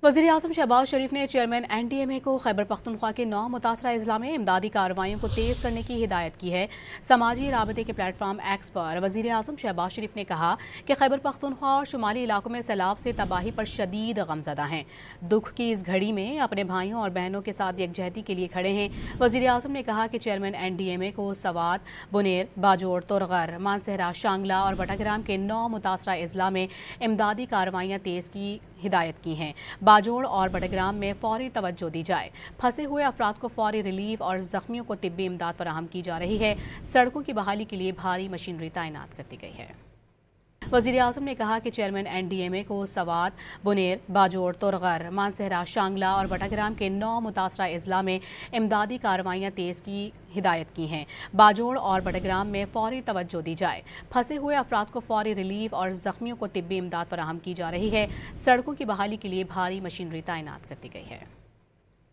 वज़ीर-ए-आज़म शहबाज शरीफ ने chairman NDMA को खैबर पख्तूनख्वा के 9 मुतासरा अजला में इमदादी कार्रवाइयों को तेज़ करने की हिदायत की है। समाजी राबते के प्लेटफॉर्म एक्स पर वज़ीर-ए-आज़म शहबाज शरीफ ने कहा कि खैबर पख्तूनख्वा और शुमाली इलाकों में सैलाब से तबाही पर शदीद गमज़दा हैं। दुख की इस घड़ी में अपने भाइयों और बहनों के साथ यकजहती के लिए खड़े हैं। वज़ीर-ए-आज़म ने कहा कि चेयरमैन NDMA को सवात, बुनेर, बाजोड़, तुरगर, मानसहरा, शांगला और बटाग्राम के 9 मुतासरा अजला में इमदादी कार्रवाइयाँ तेज़ की हिदायत की हैं। बाजोड़ और बटाग्राम में फौरी तवज्जो दी जाए। फंसे हुए अफराद को फौरी रिलीफ और जख्मियों को तिब्बी इमदाद फराहम की जा रही है। सड़कों की बहाली के लिए भारी मशीनरी तैनात कर दी गई है। वज़ीर-ए-आज़म ने कहा कि चेयरमैन NDMA को सवात, बुनेर, बाजोड़, तुरगर, मानसहरा, शांगला और बटाग्राम के 9 मुतासरा अजला में इमदादी कार्रवाइयाँ तेज़ की हिदायत की हैं। बाजोड़ और बटाग्राम में फौरी तवज्जो दी जाए। फंसे हुए अफराद को फौरी रिलीफ और जख्मियों को तिब्बी इमदाद फराहम की जा रही है। सड़कों की बहाली के लिए भारी मशीनरी तैनात कर दी गई है।